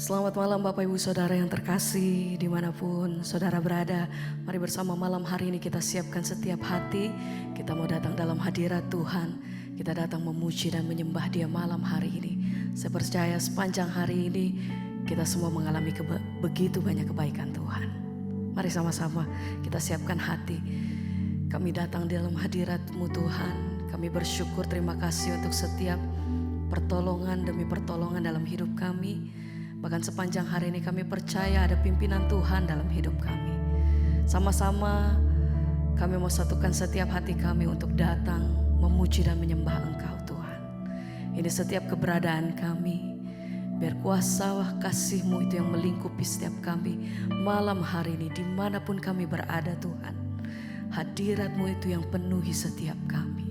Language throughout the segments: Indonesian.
Selamat malam Bapak Ibu Saudara yang terkasih dimanapun Saudara berada. Mari bersama malam hari ini kita siapkan setiap hati. Kita mau datang dalam hadirat Tuhan. Kita datang memuji dan menyembah Dia malam hari ini. Saya percaya sepanjang hari ini kita semua mengalami begitu banyak kebaikan Tuhan. Mari sama-sama kita siapkan hati. Kami datang dalam hadirat-Mu Tuhan. Kami bersyukur, terima kasih untuk setiap pertolongan demi pertolongan dalam hidup kami. Bahkan sepanjang hari ini kami percaya ada pimpinan Tuhan dalam hidup kami. Sama-sama kami mau satukan setiap hati kami untuk datang memuji dan menyembah Engkau Tuhan. Ini setiap keberadaan kami. Biar kuasa kasih-Mu itu yang melingkupi setiap kami malam hari ini dimanapun kami berada Tuhan. Hadirat-Mu itu yang penuhi setiap kami.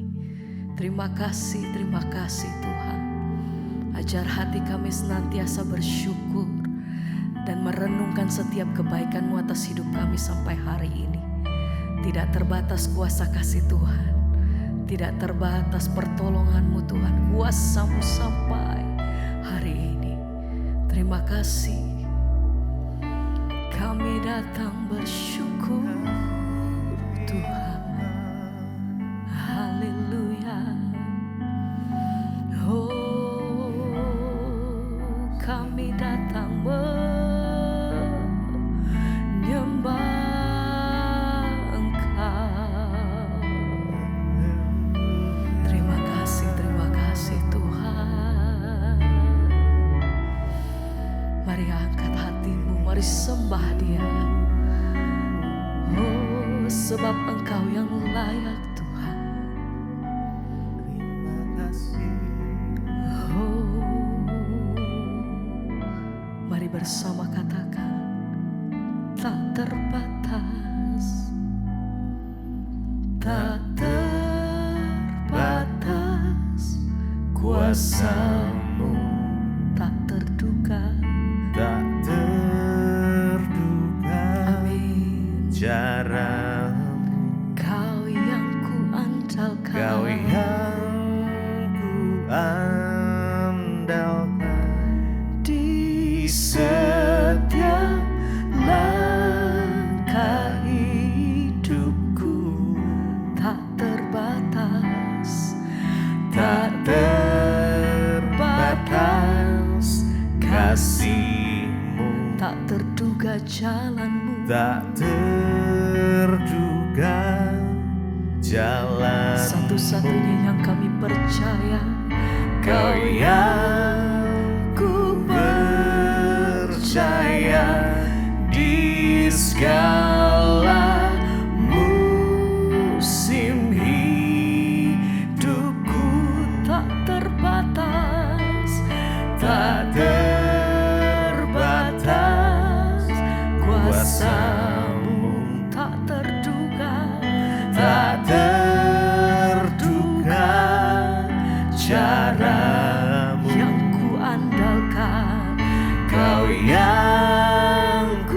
Terima kasih Tuhan. Ajar hati kami senantiasa bersyukur dan merenungkan setiap kebaikan-Mu atas hidup kami sampai hari ini. Tidak terbatas kuasa kasih Tuhan, tidak terbatas pertolongan-Mu Tuhan, kuasa-Mu sampai hari ini. Terima kasih. Kami datang bersyukur Tuhan. Haleluya. Kami datang menyembah Engkau. Terima kasih Tuhan. Mari angkat hatimu, mari sembah Dia. Oh, sebab Engkau yang layak Tuhan. Terima kasih. Mari bersama katakan, tak terbatas, tak terbatas, Kuasa-Mu tak terduga. tak terduga. Amin. Cara-Mu, Kau yang kuandalkan, Kau yang kuandalkan di setiap langkah hidupku. tak terbatas, Tak terbatas kasih-Mu, tak terduga jalan-Mu. tak terduga jalan. Satu-satunya yang kami percaya, Kau yang ku percaya di segala musim hidupku. tak terbatas, Tak terbatas kuasa-Mu tak terduga, tak terduga cara-Mu. yang kuandalkan. Kau yang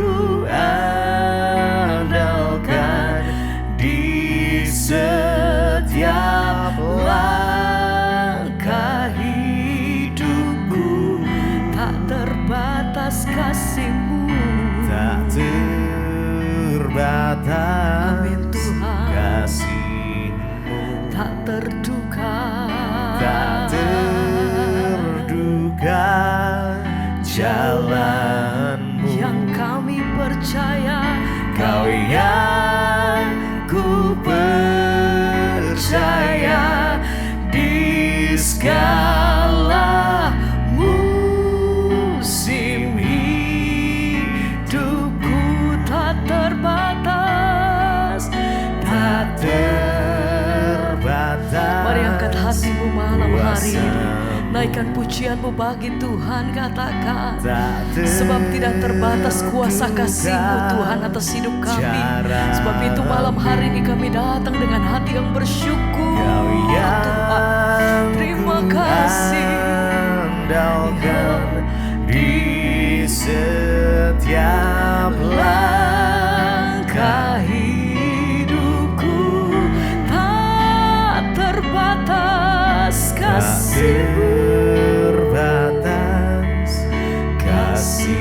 kuandalkan di setiap langkah hidupku. Tak terbatas kasih-Mu, Tak terbatas Amin Tuhan. kasih-Mu, tak terduga, tak terduga jalan-Mu. yang kami percaya. Kau yang ku percaya di segala musim hidupku. tak terbatas, Tak terbatas. Mari angkat hatimu malam hari ini. kuasa-Mu. Naikkan pujianmu bagi Tuhan, katakan. Tak Sebab tidak terbatas kuasa terduga kasih-Mu Tuhan atas hidup kami. Sebab itu malam hari ini kami datang dengan hati yang bersyukur Kau yang Tuhan. Terima kasih. kuandalkan di setiap langkah hidupku. Tak terbatas Tak kasih-Mu, terbatas kasih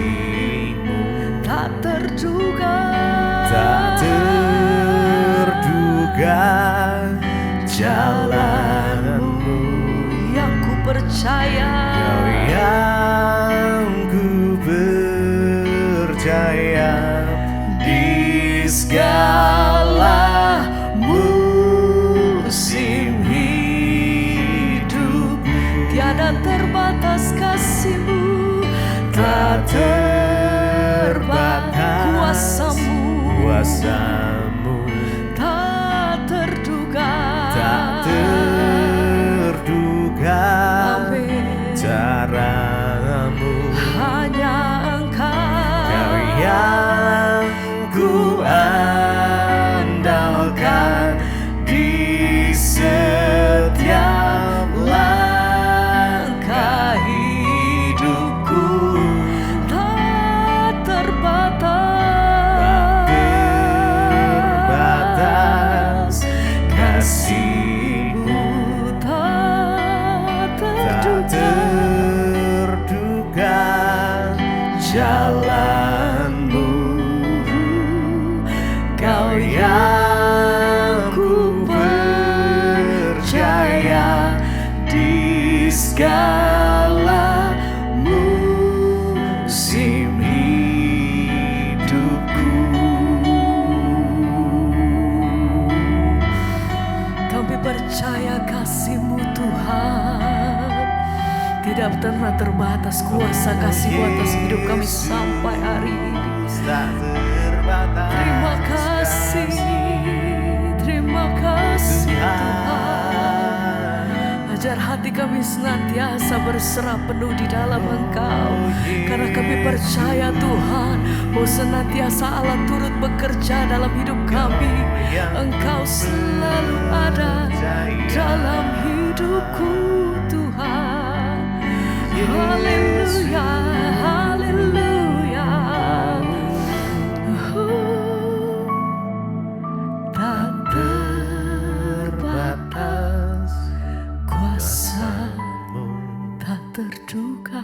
duga jalanmu, yang ku percaya, Kau yang ku percaya. Di segala musim hidup, tiada terbatas kasih-Mu, tak terbatas kuasamu, tak terduga, Amin. caramu. Hanya Engkau, Kau yang ku andalkan di setiap langkah hidupku. tak Terbatas kasih-Mu, tak tak terduga jalanmu. Kau yang ku percaya di segala musim hidupku. Kami percaya kasih-Mu Tuhan, tidak pernah terbatas kuasa kasih-Mu atas hidup kami sampai hari ini. Tak terbatas. Terima kasih Tuhan. Ajar hati kami senantiasa berserah penuh di dalam Engkau, karena kami percaya Tuhan bahwa senantiasa Allah turut bekerja dalam hidup kami. Engkau selalu ada dalam hidupku Tuhan. Haleluya, haleluya. Tak terbatas kuasa-Mu, tak terduga,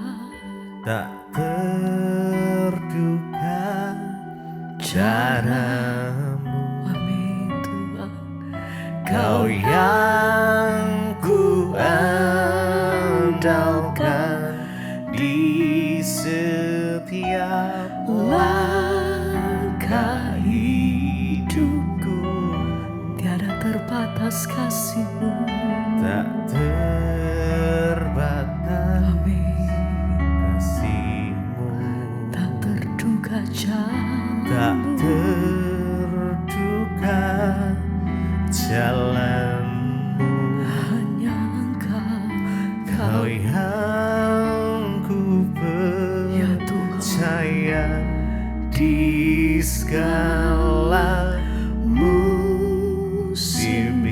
Tak terduga caramu. Amin Tuhan. Kau yang ku andalkan di setiap langkah hidupku. Tiada terbatas kasih-Mu, Tak terbatas amin. kasih-Mu, Tak terduga tak jalan-Mu, terduga jalanmu. hanya Engkau, Kau yang ku Ya Tuhan. percaya di segala musim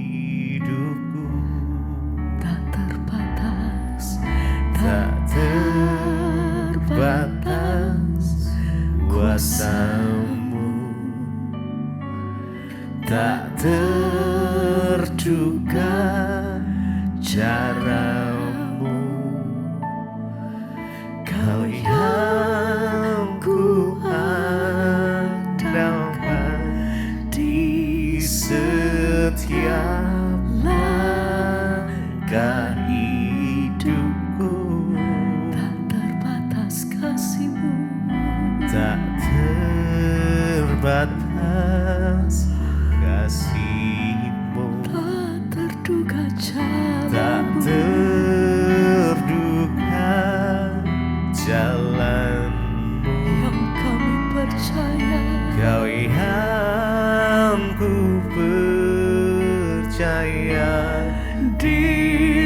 hidupku. tak terbatas, Tak terbatas kuasamu, tak terduga caramu. Kau yang ku andalkan di setiap langkah hidupku. tak terbatas kasih-Mu, Tak terbatas kasih-Mu, tak terduga tak jalan-Mu, terduga jalanmu. yang kami percaya. Kau yang ku percaya di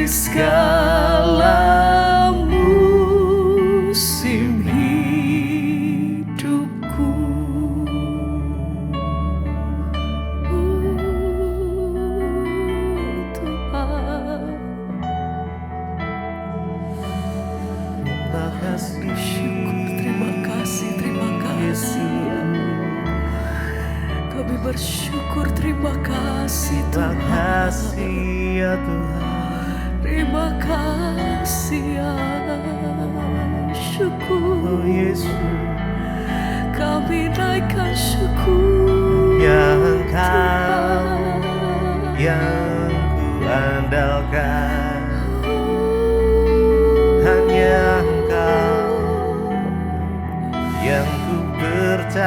segala musim hidupku. Tuhan, Terima kasih, terima kasih, terima kasih. Kami bersyukur, terima kasih terima Tuhan. kasih ya Tuhan. Terima kasih ya syukur. Oh Yesus, Kami naikkan syukur yang Engkau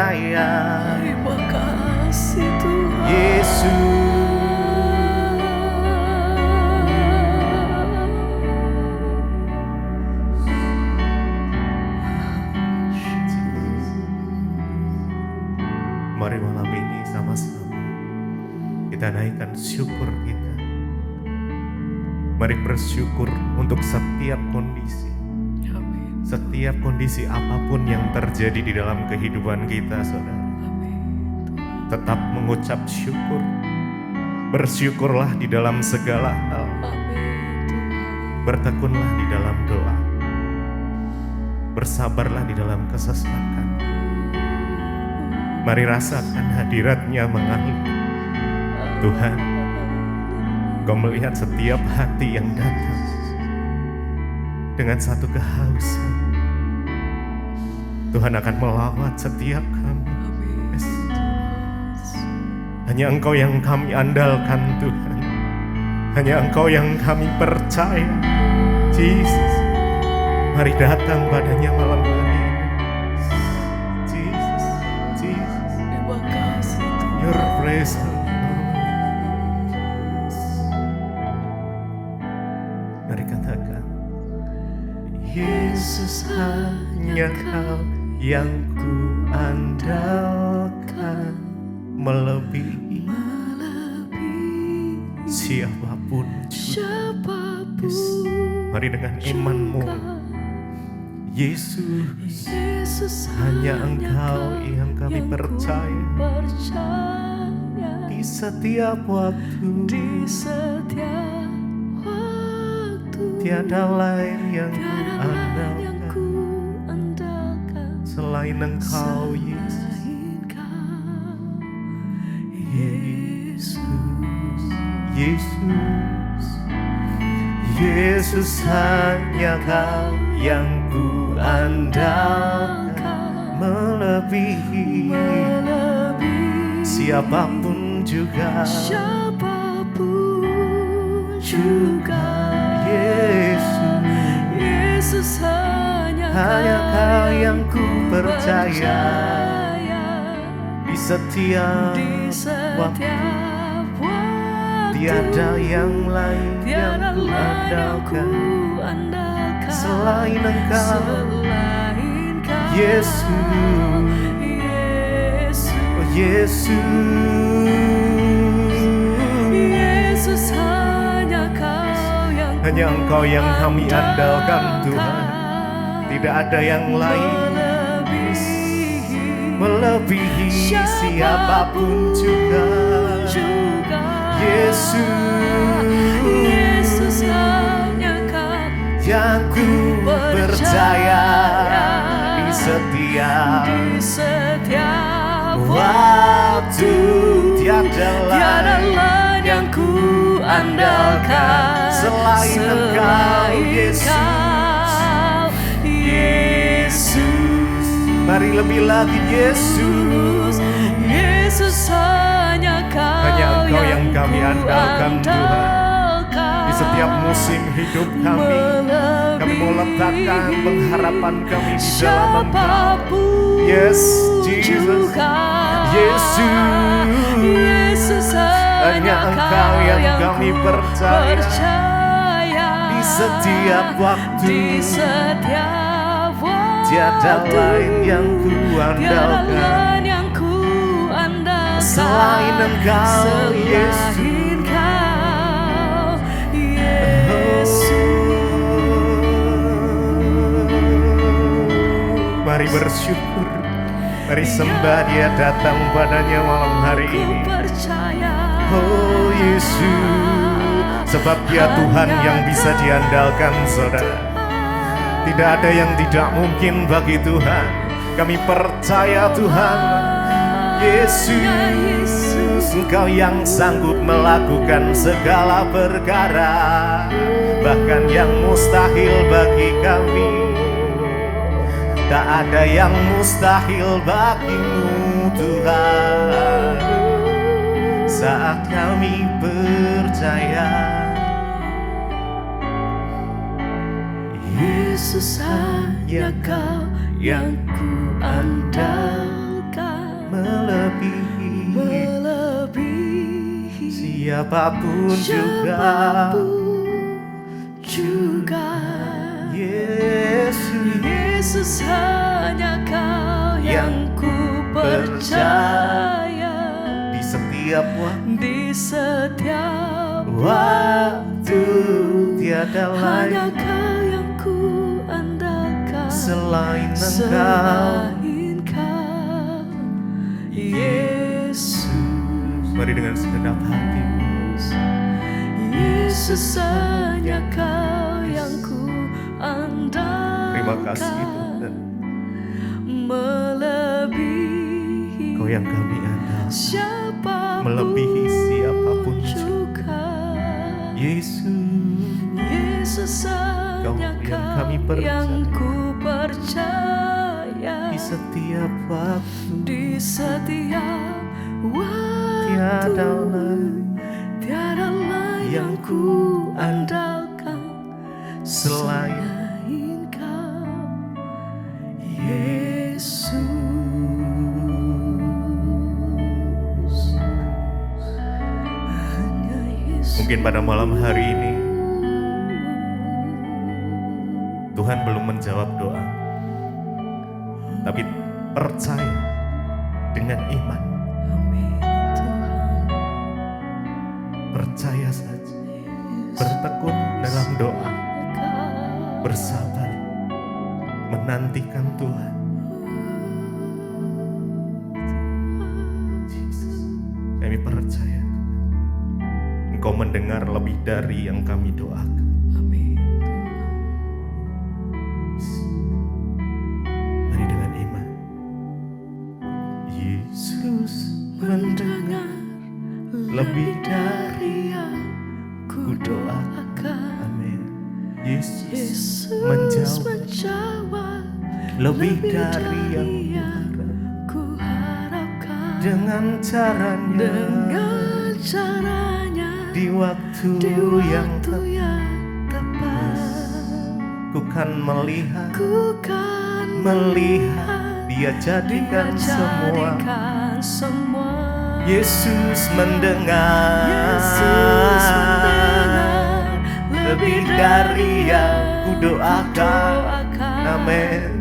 percaya. Terima kasih Tuhan. Yesus, mari malam ini sama-sama kita naikkan syukur kita. Mari bersyukur untuk setiap kondisi. Amin. Setiap kondisi apapun yang terjadi di dalam kehidupan kita, saudara. Amin. Tetap mengucap syukur. Bersyukurlah di dalam segala hal. Amin. Bertekunlah di dalam doa. Bersabarlah di dalam kesesakan. Mari rasakan hadirat-Nya mengalir. Tuhan, Kau melihat setiap hati yang datang dengan satu kehausan. Tuhan akan melawat setiap kami. Yes. Hanya Engkau yang kami andalkan, Tuhan. Hanya Engkau yang kami percaya. Jesus, mari datang padanya malam hari ini. Jesus, Jesus, Terima kasih Tuhan. Your presence. Mari katakan, Yesus hanya Kau yang ku andalkan, melebihi siapapun. Siapapun Mari dengan imanmu, Yesus, Yesus hanya Engkau yang kami ku percaya. percaya. Di setiap waktu, Di setiap waktu tiada lain yang ku tiada lain yang andalkan ku andalkan selain Engkau, Yesus. selain Kau, Yesus. Yesus, Yesus hanya Kau yang ku andalkan, melebihi siapapun juga. Siapapun juga, Yesus, Yesus hanya Kau yang ku percaya. Di di setiap waktu, setiap waktu tiada yang lain yang tiada ku lain yang ku andalkan andalkan selain Engkau, selain Kau, Yesus. Yesus. Oh Yesus, Yesus hanya Kau yang hanya Engkau yang kami andalkan, Tuhan. Tidak ada yang lain melebihi siapapun juga. Yesus hanya Kau yang ku percaya. Di setiap waktu, tiada lain yang ku andalkan selain Engkau, Yesus. Mari lebih lagi, Yesus. Yesus hanya Hanya Engkau yang kami andalkan, Tuhan. Di setiap musim hidup kami mau letakkan pengharapan kami di dalam Engkau. Yes, Jesus. Yesus, hanya Engkau yang kami percaya. Di setiap waktu, tiada lain yang ku andalkan selain Engkau, Yesus. Mari bersyukur, mari sembah Dia datang padanya malam hari ini. Oh Yesus, sebab Dia Tuhan yang bisa diandalkan, saudara. Tidak ada yang tidak mungkin bagi Tuhan. Kami percaya Tuhan, Yesus, Engkau yang sanggup melakukan segala perkara, bahkan yang mustahil bagi kami. Tak ada yang mustahil bagimu, Tuhan, saat kami percaya. Yesus hanya Kau yang ku andalkan. melebihi siapapun juga. Yesus, Yesus hanya Kau yang ku percaya. di setiap Di setiap waktu tiada hanya lain Kau yang ku andalkan. selain Engkau. Selain Kau, Yesus. Mari dengan segenap hati. Yesus hanya Kau yang ku andalkan. Terima kasih Tuhan. Melebihi Kau yang kami andalkan, siapapun melebihi siapapun juga. Yesus, Yesus Kau hanya yang Kau kami percaya. yang ku percaya. Di setiap waktu Di setiap waktu tiada lain yang ku andalkan selain Kau, Yesus. Hanya Yesus. Mungkin pada malam hari ini Tuhan belum menjawab doa, tapi percaya dengan iman. Amin Tuhan. Percaya saja, bertekun dalam doa, bersabar, menantikan Tuhan. Yesus, kami percaya Engkau mendengar lebih dari yang kami doakan. Amin Mari dengan iman. Yesus mendengar lebih dari yang ku doakan. Amin. Yesus Yesus menjawab menjawab lebih dari yang ku harapkan. dengan caranya, di waktu yang tepat. ku kan melihat, Melihat Dia jadikan semua. semua. Yesus mendengar, Yesus mendengar lebih dari yang ku doakan. Amin.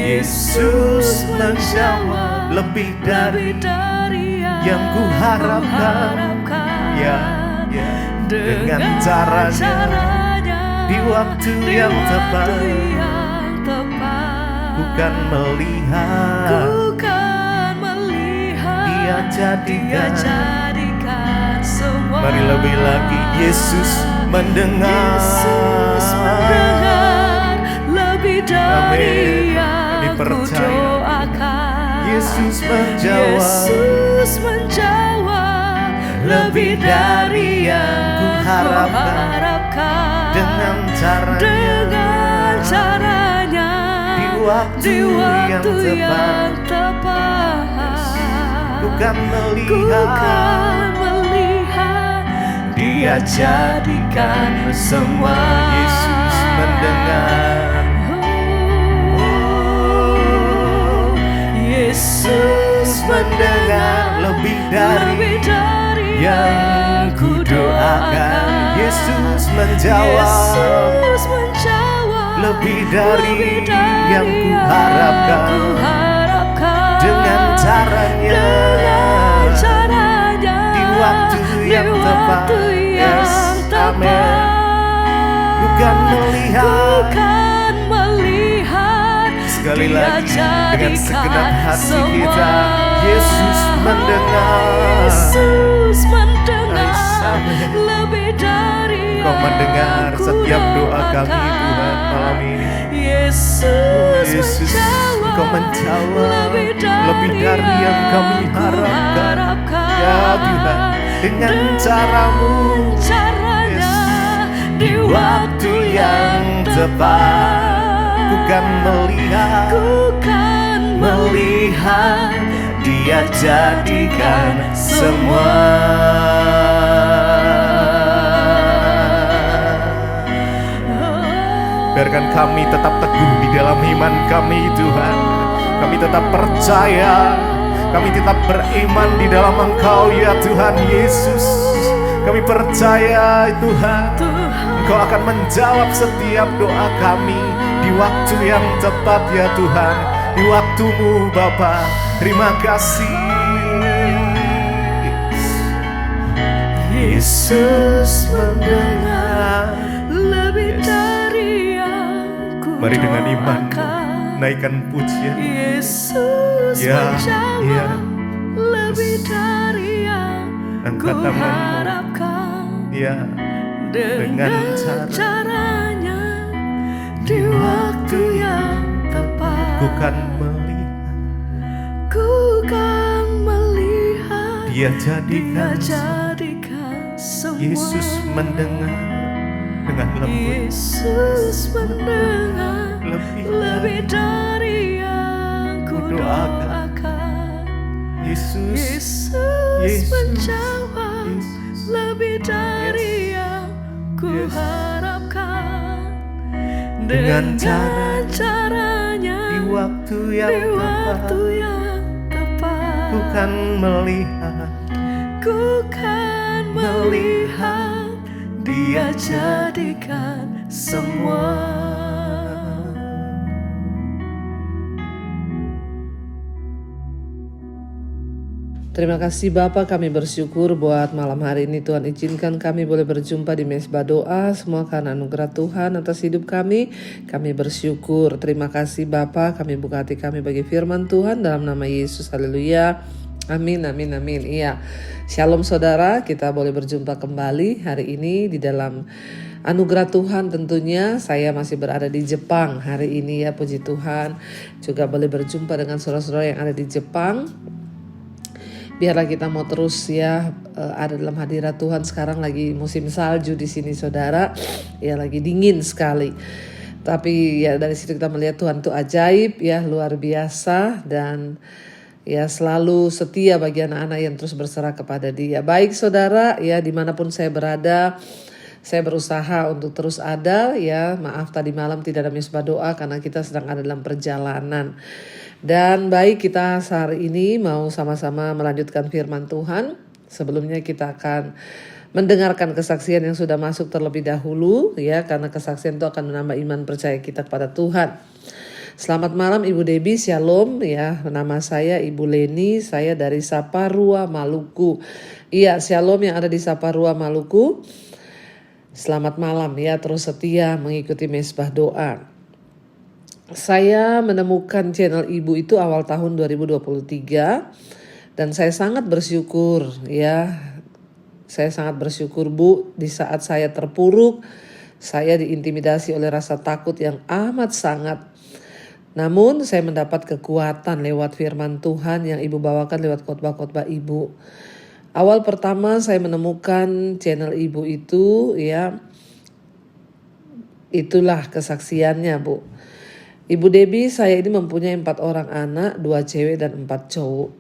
Yesus menjawab lebih dari yang ku harapkan. Ya, dengan caranya, di waktu yang tepat, bukan melihat, Dia jadikan semua. Mari lebih lagi. Yesus mendengar, lebih dari yang ku percaya. doakan. Yesus menjawab lebih dari yang ku harapkan. dengan caranya, di waktu yang tepat. bukan melihat Dia jadikan semua. Yesus mendengar, Yesus mendengar lebih dari yang ku doakan. Yesus menjawab lebih dari yang ku harapkan. Dengan caranya, di waktu yang tepat. Yes, amin. Bukan melihat, sekali lagi dengan segenap hati kita. Yesus mendengar, lebih dari Kau mendengar setiap doa kami Tuhan malam ini. Yesus Kau menjawab lebih dari yang kami harapkan. Ya Tuhan, dengan caramu, di waktu yang tepat, bukan melihat, Dia jadikan semua. Biarkan kami tetap teguh di dalam iman kami Tuhan. Kami tetap percaya Kami tetap beriman di dalam Engkau ya Tuhan Yesus. Kami percaya Tuhan, Engkau akan menjawab setiap doa kami di waktu yang tepat ya Tuhan. Di waktu-Mu Bapa. Terima kasih. Yesus mendengar lebih dari yang ku Mari dengan iman doakan. naikkan pujian. Yesus Ya, menjawab ya. lebih dari yang ku Angkat tanganmu. harapkan. Ya, Dengan caranya di waktu yang tepat, ku kan melihat ku kan melihat Dia Dia jadikan jadikan semua. Yesus mendengar dengan lembut. Yesus mendengar lebih dari yang ku doakan. Yesus Yesus menjawab Yesus. lebih dari yang ku harapkan. Dengan caranya di waktu yang di tepat, waktu yang tepat, ku kan melihat ku kan melihat Dia jadikan semua. Terima kasih Bapa, kami bersyukur buat malam hari ini Tuhan izinkan kami boleh berjumpa di Mezbah Doa. Semua karena anugerah Tuhan atas hidup kami bersyukur. Terima kasih Bapa, kami buka hati kami bagi firman Tuhan dalam nama Yesus. Haleluya. Amin, amin, amin. Iya, shalom saudara, kita boleh berjumpa kembali hari ini di dalam anugerah Tuhan. Tentunya saya masih berada di Jepang hari ini ya, puji Tuhan. Juga boleh berjumpa dengan saudara-saudara yang ada di Jepang. Biarlah kita mau terus ya ada dalam hadirat Tuhan. Sekarang lagi musim salju di sini saudara, ya lagi dingin sekali. Tapi ya dari situ kita melihat Tuhan itu ajaib ya, luar biasa, dan ya selalu setia bagi anak-anak yang terus berserah kepada Dia. Baik saudara, ya dimanapun saya berada, saya berusaha untuk terus ada ya. Maaf tadi malam tidak ada Mezbah Doa karena kita sedang ada dalam perjalanan. Dan baik, kita hari ini mau sama-sama melanjutkan firman Tuhan. Sebelumnya kita akan mendengarkan kesaksian yang sudah masuk terlebih dahulu ya, karena kesaksian itu akan menambah iman percaya kita kepada Tuhan. Selamat malam Ibu Debbie, shalom ya. Nama saya Ibu Leni, saya dari Saparua, Maluku. Iya, shalom yang ada di Saparua, Maluku. Selamat malam ya, terus setia mengikuti Mezbah Doa. Saya menemukan channel Ibu itu awal tahun 2023 dan saya sangat bersyukur ya. Saya sangat bersyukur Bu, di saat saya terpuruk, saya diintimidasi oleh rasa takut yang amat sangat. Namun saya mendapat kekuatan lewat firman Tuhan yang Ibu bawakan lewat khotbah-khotbah Ibu. Awal pertama saya menemukan channel Ibu itu ya, itulah kesaksiannya Bu. Ibu Debbie, saya ini mempunyai 4 orang anak, 2 cewek dan 4 cowok.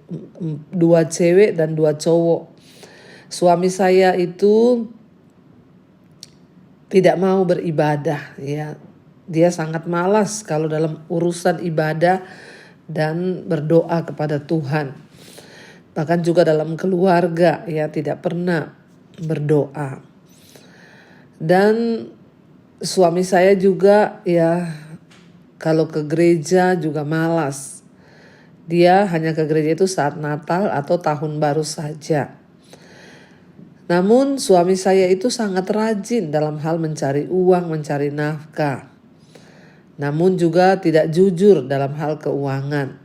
2 cewek dan 2 cowok. Suami saya itu tidak mau beribadah ya. Dia sangat malas kalau dalam urusan ibadah dan berdoa kepada Tuhan. Bahkan juga dalam keluarga ya tidak pernah berdoa. Dan suami saya juga ya kalau ke gereja juga malas. Dia hanya ke gereja itu saat Natal atau tahun baru saja. Namun suami saya itu sangat rajin dalam hal mencari uang, mencari nafkah. Namun juga tidak jujur dalam hal keuangan.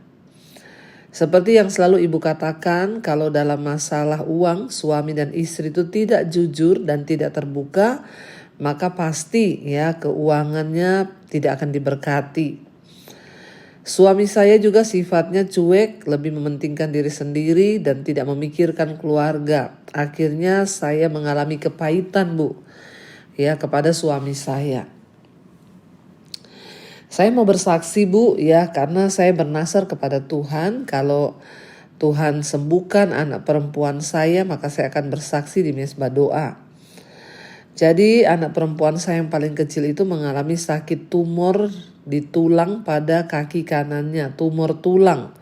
Seperti yang selalu Ibu katakan, kalau dalam masalah uang, suami dan istri itu tidak jujur dan tidak terbuka, maka pasti ya keuangannya tidak akan diberkati. Suami saya juga sifatnya cuek, lebih mementingkan diri sendiri dan tidak memikirkan keluarga. Akhirnya saya mengalami kepahitan Bu ya kepada suami saya. Saya mau bersaksi Bu ya, karena saya bernasar kepada Tuhan, kalau Tuhan sembuhkan anak perempuan saya, maka saya akan bersaksi di Mezbah Doa. Jadi anak perempuan saya yang paling kecil itu mengalami sakit tumor di tulang pada kaki kanannya, tumor tulang.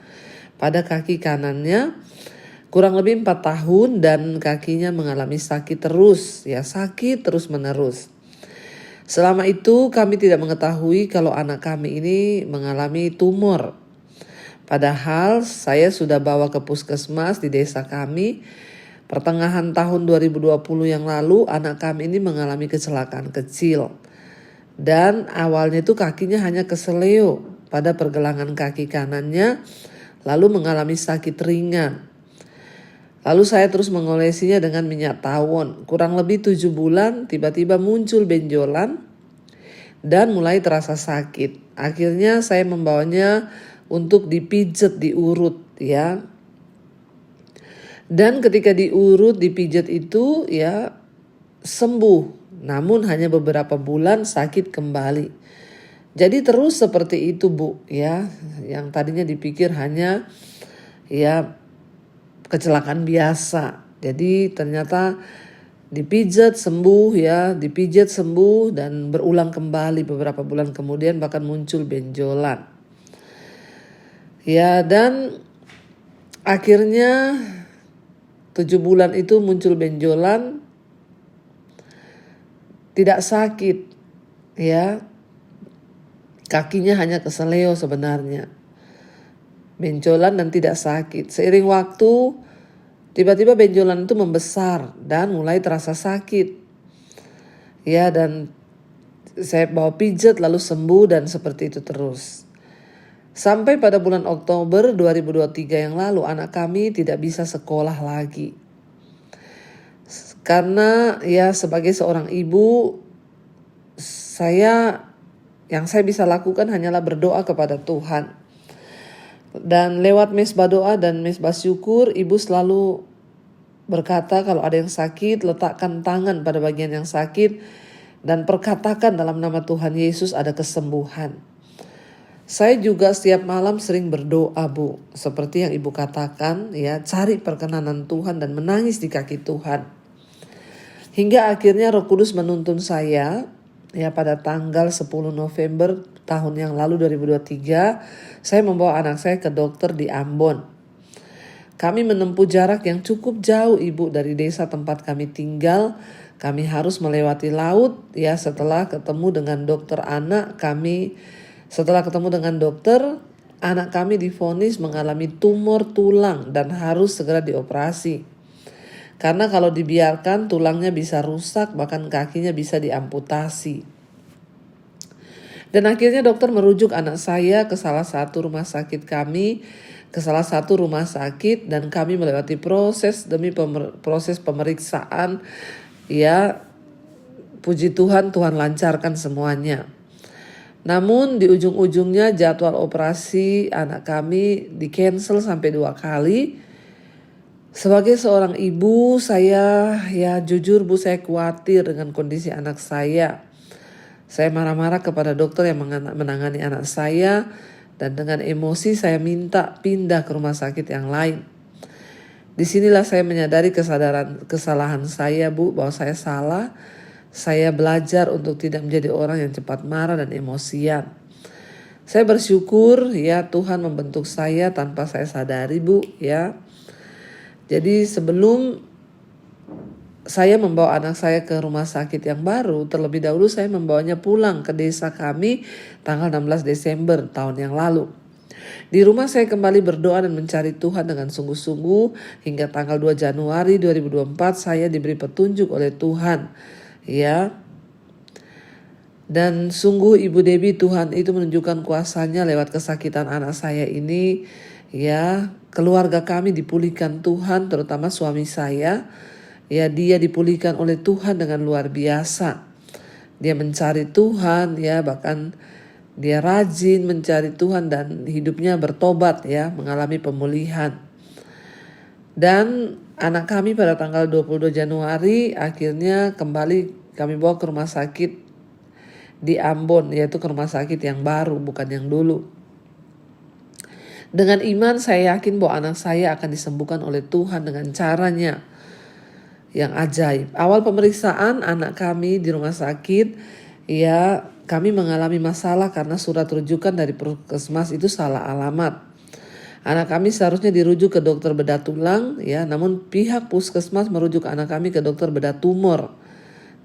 pada kaki kanannya kurang lebih 4 tahun dan kakinya mengalami sakit terus, ya sakit terus menerus. Selama itu kami tidak mengetahui kalau anak kami ini mengalami tumor. Padahal saya sudah bawa ke puskesmas di desa kami. Pertengahan tahun 2020 yang lalu anak kami ini mengalami kecelakaan kecil. Dan awalnya itu kakinya hanya keseleo pada pergelangan kaki kanannya, lalu mengalami sakit ringan. Lalu saya terus mengolesinya dengan minyak tawon. Kurang lebih 7 bulan tiba-tiba muncul benjolan dan mulai terasa sakit. Akhirnya saya membawanya untuk dipijet, diurut ya. Dan ketika diurut, dipijat itu ya sembuh. Namun hanya beberapa bulan sakit kembali. Jadi terus seperti itu Bu ya. Yang tadinya dipikir hanya ya kecelakaan biasa. Jadi ternyata dipijat sembuh ya, dipijat sembuh dan berulang kembali beberapa bulan kemudian bahkan muncul benjolan. Ya dan akhirnya 7 bulan itu muncul benjolan, tidak sakit ya, kakinya hanya keseleo sebenarnya, benjolan dan tidak sakit. Seiring waktu tiba-tiba benjolan itu membesar dan mulai terasa sakit ya, dan saya bawa pijat lalu sembuh dan seperti itu terus. Sampai pada bulan Oktober 2023 yang lalu anak kami tidak bisa sekolah lagi. Karena ya sebagai seorang ibu, yang saya bisa lakukan hanyalah berdoa kepada Tuhan. Dan lewat mesbah doa dan mesbah syukur, ibu selalu berkata kalau ada yang sakit, letakkan tangan pada bagian yang sakit dan perkatakan dalam nama Tuhan Yesus ada kesembuhan. Saya juga setiap malam sering berdoa Bu, seperti yang ibu katakan ya, cari perkenanan Tuhan dan menangis di kaki Tuhan. Hingga akhirnya Roh Kudus menuntun saya ya pada tanggal 10 November tahun yang lalu 2023, saya membawa anak saya ke dokter di Ambon. Kami menempuh jarak yang cukup jauh Ibu dari desa tempat kami tinggal. Kami harus melewati laut ya. Setelah ketemu dengan dokter anak anak kami divonis mengalami tumor tulang dan harus segera dioperasi. Karena kalau dibiarkan tulangnya bisa rusak, bahkan kakinya bisa diamputasi. Dan akhirnya dokter merujuk anak saya ke salah satu rumah sakit dan kami melewati proses demi proses pemeriksaan. Ya, puji Tuhan, Tuhan lancarkan semuanya. Namun di ujung-ujungnya jadwal operasi anak kami di-cancel sampai 2 kali. Sebagai seorang ibu, saya ya jujur Bu, saya khawatir dengan kondisi anak saya. Saya marah-marah kepada dokter yang menangani anak saya dan dengan emosi saya minta pindah ke rumah sakit yang lain. Disinilah saya menyadari kesalahan saya Bu, bahwa saya salah. Saya belajar untuk tidak menjadi orang yang cepat marah dan emosian. Saya bersyukur ya Tuhan membentuk saya tanpa saya sadari Bu ya. Jadi sebelum saya membawa anak saya ke rumah sakit yang baru, terlebih dahulu saya membawanya pulang ke desa kami tanggal 16 Desember tahun yang lalu. Di rumah saya kembali berdoa dan mencari Tuhan dengan sungguh-sungguh hingga tanggal 2 Januari 2024 saya diberi petunjuk oleh Tuhan. Ya, dan sungguh Ibu Debbie, Tuhan itu menunjukkan kuasanya lewat kesakitan anak saya ini. Ya, keluarga kami dipulihkan Tuhan, terutama suami saya. Ya, dia dipulihkan oleh Tuhan dengan luar biasa. Dia mencari Tuhan, ya, bahkan dia rajin mencari Tuhan dan hidupnya bertobat, ya, mengalami pemulihan. Dan anak kami pada tanggal 22 Januari akhirnya kembali kami bawa ke rumah sakit di Ambon, yaitu ke rumah sakit yang baru, bukan yang dulu. Dengan iman saya yakin bahwa anak saya akan disembuhkan oleh Tuhan dengan caranya yang ajaib. Awal pemeriksaan anak kami di rumah sakit, ya kami mengalami masalah karena surat rujukan dari puskesmas itu salah alamat. Anak kami seharusnya dirujuk ke dokter bedah tulang, ya, namun pihak puskesmas merujuk anak kami ke dokter bedah tumor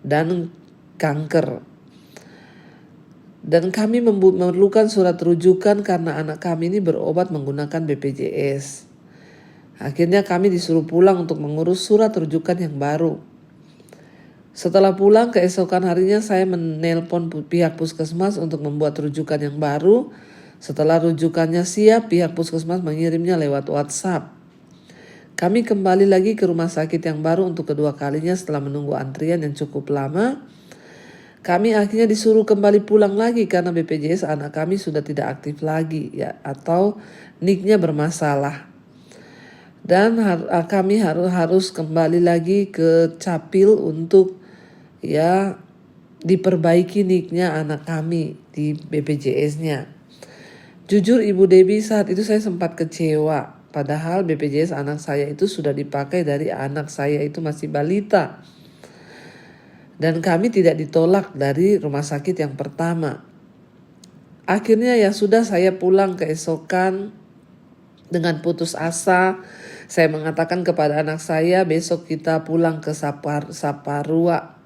dan kanker. Dan kami memerlukan surat rujukan karena anak kami ini berobat menggunakan BPJS. Akhirnya kami disuruh pulang untuk mengurus surat rujukan yang baru. Setelah pulang, keesokan harinya saya menelpon pihak puskesmas untuk membuat rujukan yang baru. Setelah rujukannya siap, pihak puskesmas mengirimnya lewat WhatsApp. Kami kembali lagi ke rumah sakit yang baru untuk kedua kalinya setelah menunggu antrian yang cukup lama. Kami akhirnya disuruh kembali pulang lagi karena BPJS anak kami sudah tidak aktif lagi, ya, atau NIK-nya bermasalah. Dan kami harus kembali lagi ke Capil untuk, ya, diperbaiki NIK-nya anak kami di BPJS-nya. Jujur Ibu Debbie, saat itu saya sempat kecewa. Padahal BPJS anak saya itu sudah dipakai dari anak saya itu masih balita. Dan kami tidak ditolak dari rumah sakit yang pertama. Akhirnya ya sudah, saya pulang keesokan dengan putus asa. Saya mengatakan kepada anak saya, besok kita pulang ke Saparua.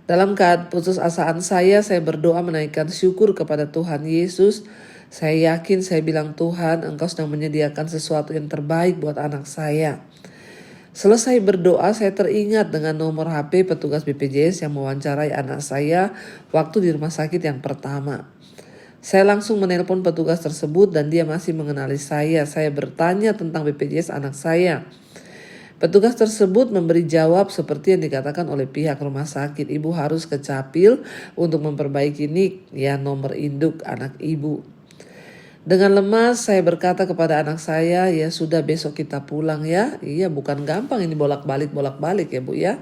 Dalam keadaan putus asaan saya berdoa menaikkan syukur kepada Tuhan Yesus. Saya yakin, saya bilang, Tuhan, Engkau sedang menyediakan sesuatu yang terbaik buat anak saya. Selesai berdoa, saya teringat dengan nomor HP petugas BPJS yang mewawancarai anak saya waktu di rumah sakit yang pertama. Saya langsung menelpon petugas tersebut dan dia masih mengenali saya. Saya bertanya tentang BPJS anak saya. Petugas tersebut memberi jawab seperti yang dikatakan oleh pihak rumah sakit. Ibu harus ke Capil untuk memperbaiki NIK, ya, nomor induk anak ibu. Dengan lemas saya berkata kepada anak saya, ya sudah, besok kita pulang ya. Iya, bukan gampang ini bolak-balik ya Bu ya.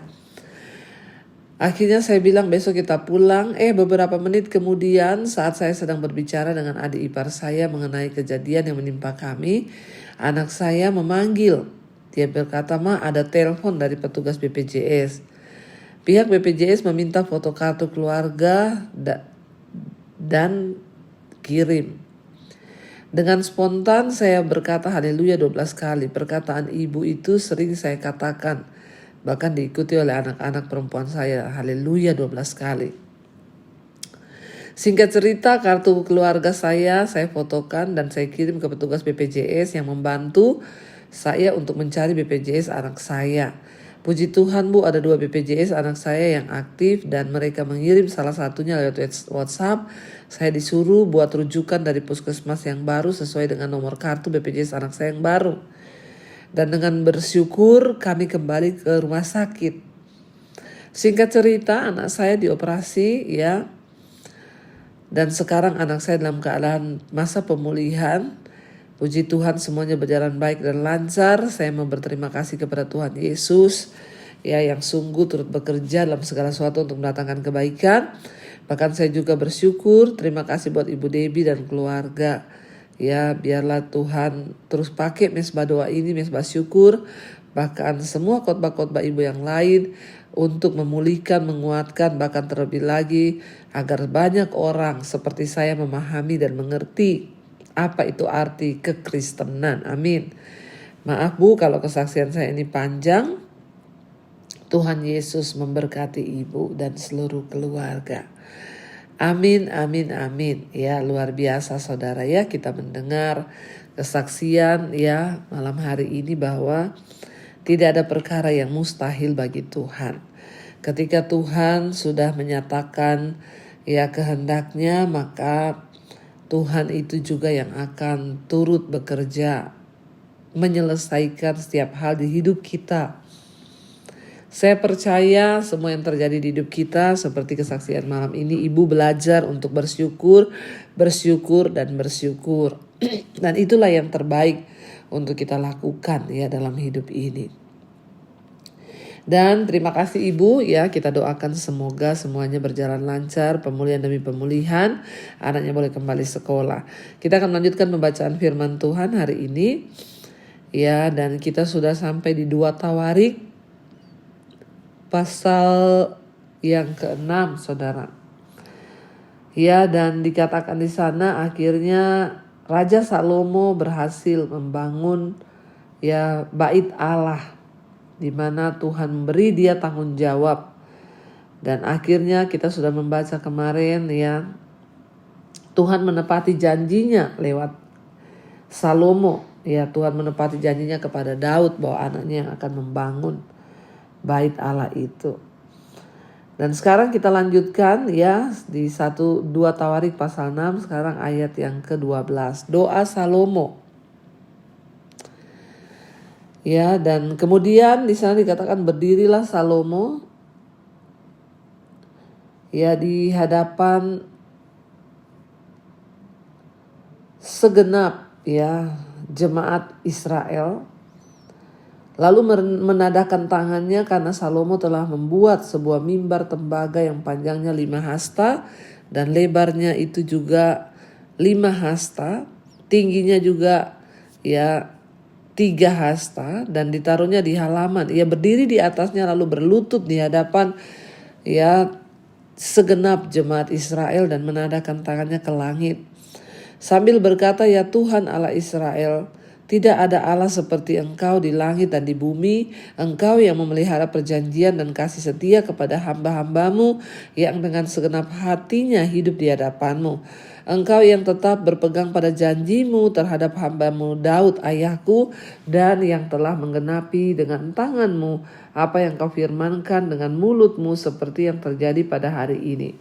Akhirnya saya bilang besok kita pulang. Beberapa menit kemudian saat saya sedang berbicara dengan adik ipar saya mengenai kejadian yang menimpa kami, anak saya memanggil. Dia berkata, Ma, ada telepon dari petugas BPJS. Pihak BPJS meminta foto kartu keluarga dan kirim. Dengan spontan saya berkata haleluya 12 kali. Perkataan ibu itu sering saya katakan, bahkan diikuti oleh anak-anak perempuan saya, haleluya 12 kali. Singkat cerita, kartu keluarga saya fotokan dan saya kirim ke petugas BPJS yang membantu saya untuk mencari BPJS anak saya. Puji Tuhan Bu, ada 2 BPJS anak saya yang aktif dan mereka mengirim salah satunya lewat WhatsApp. Saya disuruh buat rujukan dari puskesmas yang baru sesuai dengan nomor kartu BPJS anak saya yang baru. Dan dengan bersyukur kami kembali ke rumah sakit. Singkat cerita, anak saya dioperasi, ya. Dan sekarang anak saya dalam keadaan masa pemulihan. Puji Tuhan semuanya berjalan baik dan lancar. Saya mau berterima kasih kepada Tuhan Yesus, ya, yang sungguh turut bekerja dalam segala sesuatu untuk mendatangkan kebaikan. Bahkan saya juga bersyukur, terima kasih buat Ibu Debbie dan keluarga. Ya, biarlah Tuhan terus pakai mesbah doa ini, mesbah syukur, bahkan semua khotbah-khotbah Ibu yang lain untuk memulihkan, menguatkan, bahkan terlebih lagi agar banyak orang seperti saya memahami dan mengerti apa itu arti kekristenan. Amin. Maaf Bu kalau kesaksian saya ini panjang. Tuhan Yesus memberkati Ibu dan seluruh keluarga. Amin, amin, amin. Ya, luar biasa saudara ya, kita mendengar kesaksian ya malam hari ini bahwa tidak ada perkara yang mustahil bagi Tuhan. Ketika Tuhan sudah menyatakan ya kehendaknya, maka Tuhan itu juga yang akan turut bekerja menyelesaikan setiap hal di hidup kita. Saya percaya semua yang terjadi di hidup kita seperti kesaksian malam ini, Ibu belajar untuk bersyukur, dan bersyukur. Dan itulah yang terbaik untuk kita lakukan ya dalam hidup ini. Dan terima kasih Ibu ya, kita doakan semoga semuanya berjalan lancar, pemulihan demi pemulihan, anaknya boleh kembali sekolah. Kita akan melanjutkan pembacaan firman Tuhan hari ini ya, dan kita sudah sampai di 2 Tawarik pasal yang ke-6 saudara. Ya, dan dikatakan di sana akhirnya Raja Salomo berhasil membangun ya bait Allah, di mana Tuhan memberi dia tanggung jawab. Dan akhirnya kita sudah membaca kemarin ya, Tuhan menepati janjinya lewat Salomo. Ya, Tuhan menepati janjinya kepada Daud bahwa anaknya yang akan membangun bait Allah itu. Dan sekarang kita lanjutkan ya di 1-2 Tawarik pasal 6, sekarang ayat yang ke-12. Doa Salomo. Ya, dan kemudian di sana dikatakan berdirilah Salomo ya di hadapan segenap ya jemaat Israel, lalu menadahkan tangannya karena Salomo telah membuat sebuah mimbar tembaga yang panjangnya 5 hasta dan lebarnya itu juga 5 hasta, tingginya juga ya 3 hasta, dan ditaruhnya di halaman. Ia berdiri di atasnya lalu berlutut di hadapan ya segenap jemaat Israel dan menadahkan tangannya ke langit sambil berkata, ya Tuhan Allah Israel, tidak ada Allah seperti Engkau di langit dan di bumi. Engkau yang memelihara perjanjian dan kasih setia kepada hamba-hambamu yang dengan segenap hatinya hidup di hadapanmu. Engkau yang tetap berpegang pada janjimu terhadap hambamu Daud ayahku, dan yang telah menggenapi dengan tanganmu apa yang kau firmankan dengan mulutmu seperti yang terjadi pada hari ini.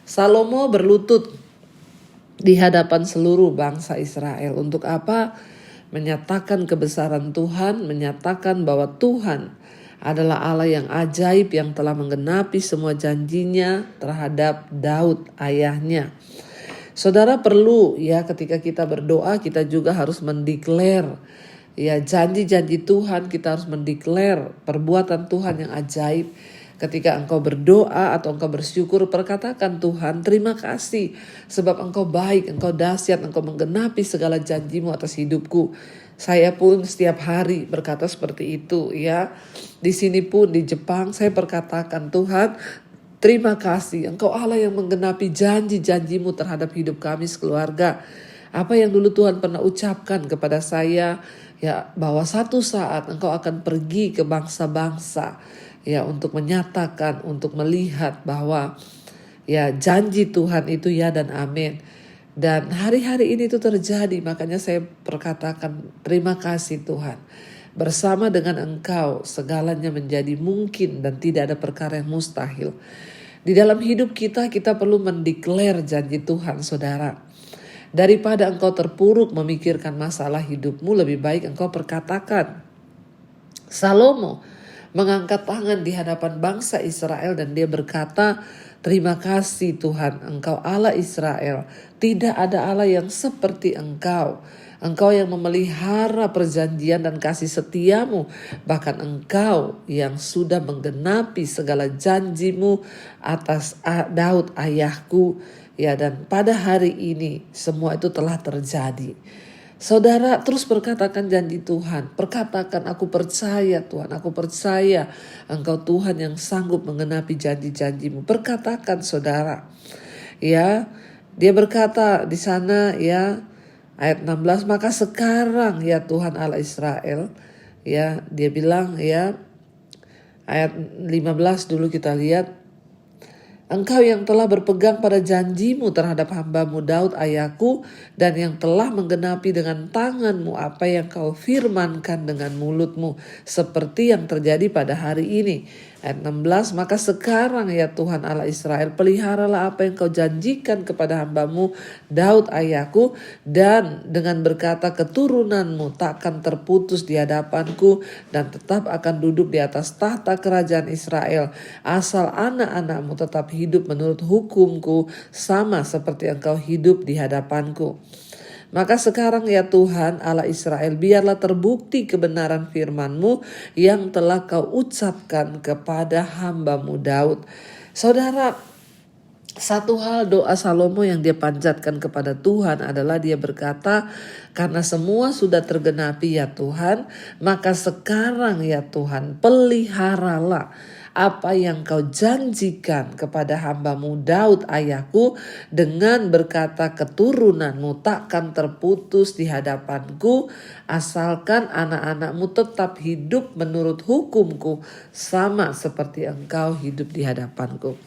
Salomo berlutut di hadapan seluruh bangsa Israel. Untuk apa? Menyatakan kebesaran Tuhan, menyatakan bahwa Tuhan adalah Allah yang ajaib yang telah menggenapi semua janjinya terhadap Daud ayahnya. Saudara, perlu ya ketika kita berdoa kita juga harus mendeklar ya janji-janji Tuhan, kita harus mendeklar perbuatan Tuhan yang ajaib. Ketika engkau berdoa atau engkau bersyukur, perkatakan, Tuhan terima kasih sebab engkau baik, engkau dahsyat, engkau menggenapi segala janjimu atas hidupku. Saya pun setiap hari berkata seperti itu ya. Di sini pun di Jepang saya perkatakan, Tuhan terima kasih engkau Allah yang menggenapi janji-janjimu terhadap hidup kami sekeluarga. Apa yang dulu Tuhan pernah ucapkan kepada saya ya, bahwa satu saat engkau akan pergi ke bangsa-bangsa ya untuk menyatakan, untuk melihat bahwa ya janji Tuhan itu ya dan amin. Dan hari-hari ini itu terjadi, makanya saya perkatakan terima kasih Tuhan. Bersama dengan Engkau segalanya menjadi mungkin dan tidak ada perkara yang mustahil. Di dalam hidup kita perlu mendeklar janji Tuhan, saudara. Daripada engkau terpuruk memikirkan masalah hidupmu, lebih baik engkau perkatakan. Salomo mengangkat tangan di hadapan bangsa Israel dan dia berkata, terima kasih Tuhan, Engkau Allah Israel. Tidak ada Allah yang seperti Engkau. Engkau yang memelihara perjanjian dan kasih setiamu. Bahkan Engkau yang sudah menggenapi segala janjimu atas Daud ayahku. Ya, dan pada hari ini semua itu telah terjadi. Saudara, terus perkatakan janji Tuhan. Perkatakan, aku percaya Tuhan, aku percaya Engkau Tuhan yang sanggup menggenapi janji-janjimu. Perkatakan saudara. Ya, dia berkata di sana ya ayat 16, maka sekarang ya Tuhan Allah Israel, ya dia bilang ya ayat 15 dulu kita lihat. Engkau yang telah berpegang pada janjimu terhadap hambamu Daud ayahku, dan yang telah menggenapi dengan tanganmu apa yang kau firmankan dengan mulutmu, seperti yang terjadi pada hari ini. Ayat 16, maka sekarang ya Tuhan Allah Israel, peliharalah apa yang kau janjikan kepada hambamu Daud ayahku, dan dengan berkata keturunanmu takkan terputus di hadapanku dan tetap akan duduk di atas tahta kerajaan Israel, asal anak-anakmu tetap hidup menurut hukumku sama seperti engkau hidup di hadapanku. Maka sekarang ya Tuhan Allah Israel, biarlah terbukti kebenaran firman-Mu yang telah kau ucapkan kepada hamba-Mu Daud. Saudara, satu hal doa Salomo yang dia panjatkan kepada Tuhan adalah dia berkata, karena semua sudah tergenapi ya Tuhan, maka sekarang ya Tuhan peliharalah apa yang kau janjikan kepada hambamu Daud ayahku dengan berkata keturunanmu takkan terputus di hadapanku asalkan anak-anakmu tetap hidup menurut hukumku sama seperti engkau hidup di hadapanku.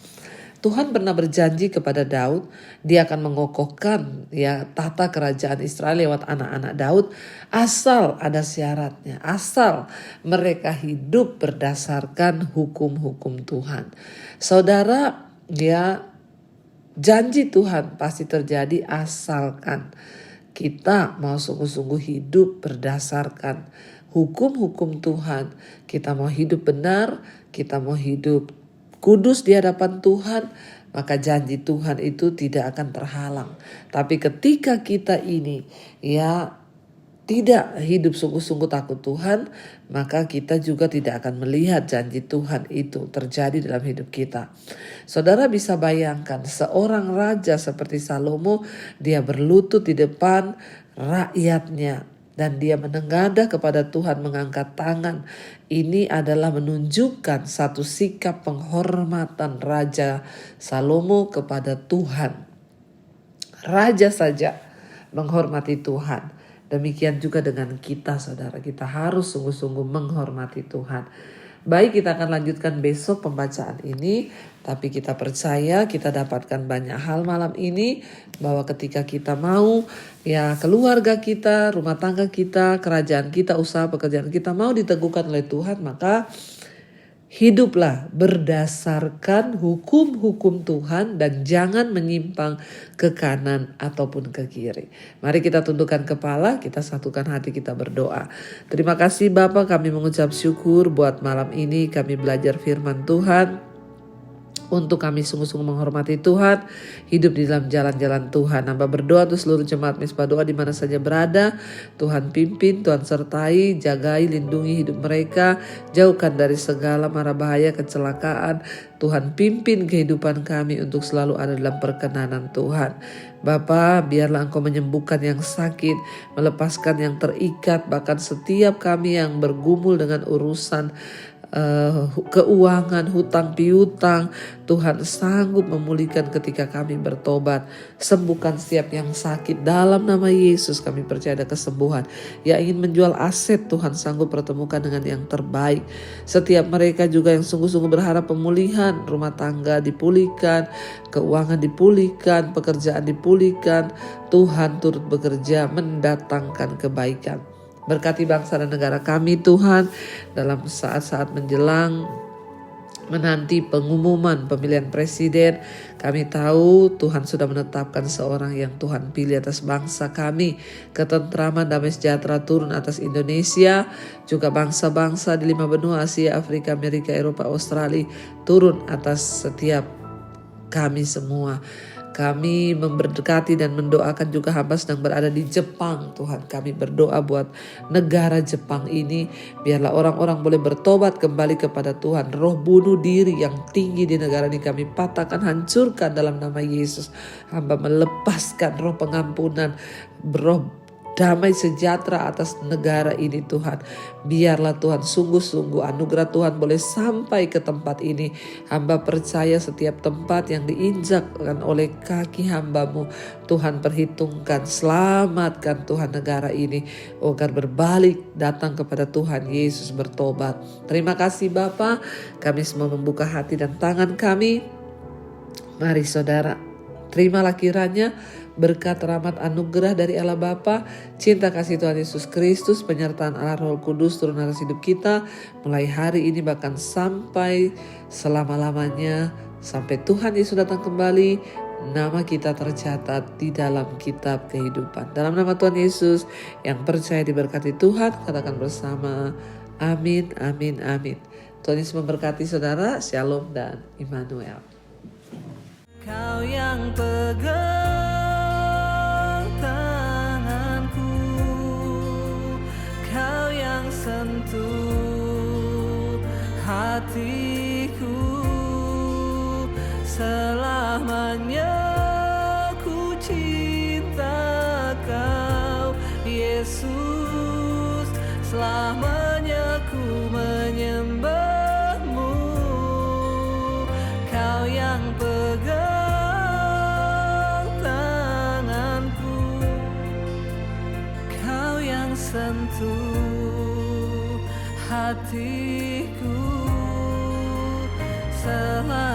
Tuhan pernah berjanji kepada Daud, dia akan mengokohkan tahta kerajaan Israel lewat anak-anak Daud asal ada syaratnya, asal mereka hidup berdasarkan hukum-hukum Tuhan. Saudara, janji Tuhan pasti terjadi asalkan kita mau sungguh-sungguh hidup berdasarkan hukum-hukum Tuhan. Kita mau hidup benar, kita mau hidup kudus di hadapan Tuhan, maka janji Tuhan itu tidak akan terhalang. Tapi ketika kita ini tidak hidup sungguh-sungguh takut Tuhan, maka kita juga tidak akan melihat janji Tuhan itu terjadi dalam hidup kita. Saudara bisa bayangkan seorang raja seperti Salomo, dia berlutut di depan rakyatnya dan dia menengadah kepada Tuhan, mengangkat tangan. Ini adalah menunjukkan satu sikap penghormatan Raja Salomo kepada Tuhan. Raja saja menghormati Tuhan. Demikian juga dengan kita, saudara. Kita harus sungguh-sungguh menghormati Tuhan. Baik, kita akan lanjutkan besok pembacaan ini. Tapi kita percaya kita dapatkan banyak hal malam ini. Bahwa ketika kita mau keluarga kita, rumah tangga kita, kerajaan kita, usaha pekerjaan kita mau diteguhkan oleh Tuhan. Maka hiduplah berdasarkan hukum-hukum Tuhan dan jangan menyimpang ke kanan ataupun ke kiri. Mari kita tundukkan kepala, kita satukan hati, kita berdoa. Terima kasih Bapa, kami mengucap syukur buat malam ini kami belajar firman Tuhan. Untuk kami sungguh-sungguh menghormati Tuhan, hidup di dalam jalan-jalan Tuhan. Hamba berdoa untuk seluruh jemaat Mesbah Doa di mana saja berada. Tuhan pimpin, Tuhan sertai, jagai, lindungi hidup mereka. Jauhkan dari segala mara bahaya, kecelakaan. Tuhan pimpin kehidupan kami untuk selalu ada dalam perkenanan Tuhan. Bapa, biarlah Engkau menyembuhkan yang sakit, melepaskan yang terikat, bahkan setiap kami yang bergumul dengan urusan keuangan, hutang piutang, Tuhan sanggup memulihkan ketika kami bertobat. Sembuhkan setiap yang sakit dalam nama Yesus. Kami percaya ada kesembuhan. Yang ingin menjual aset, Tuhan sanggup pertemukan dengan yang terbaik. Setiap mereka juga yang sungguh-sungguh berharap pemulihan, rumah tangga dipulihkan, keuangan dipulihkan, pekerjaan dipulihkan. Tuhan turut bekerja mendatangkan kebaikan. Berkati bangsa dan negara kami Tuhan dalam saat-saat menjelang menanti pengumuman pemilihan presiden. Kami tahu Tuhan sudah menetapkan seorang yang Tuhan pilih atas bangsa kami. Ketentraman, damai sejahtera turun atas Indonesia. Juga bangsa-bangsa di 5 benua Asia, Afrika, Amerika, Eropa, Australia turun atas setiap kami semua. Kami memberkati dan mendoakan juga hamba sedang berada di Jepang. Tuhan, kami berdoa buat negara Jepang ini. Biarlah orang-orang boleh bertobat kembali kepada Tuhan. Roh bunuh diri yang tinggi di negara ini kami patahkan, hancurkan dalam nama Yesus. Hamba melepaskan roh pengampunan, roh damai sejahtera atas negara ini Tuhan. Biarlah Tuhan sungguh-sungguh anugerah Tuhan boleh sampai ke tempat ini. Hamba percaya setiap tempat yang diinjakkan oleh kaki hamba-Mu, Tuhan perhitungkan, selamatkan Tuhan negara ini agar berbalik datang kepada Tuhan Yesus, bertobat. Terima kasih Bapa, kami semua membuka hati dan tangan kami. Mari saudara, terimalah kiranya berkat rahmat anugerah dari Allah Bapa, cinta kasih Tuhan Yesus Kristus, penyertaan Allah Roh Kudus turun atas hidup kita mulai hari ini bahkan sampai selama-lamanya, sampai Tuhan Yesus datang kembali. Nama kita tercatat di dalam kitab kehidupan. Dalam nama Tuhan Yesus yang percaya diberkati Tuhan, katakan bersama amin, amin, amin. Tuhan Yesus memberkati saudara. Shalom dan Immanuel. Kau yang pegang tanganku, Kau yang sentuh hatiku, selamanya ku cinta Kau Yesus, selamanya ku menyembah-Mu hatiku selalu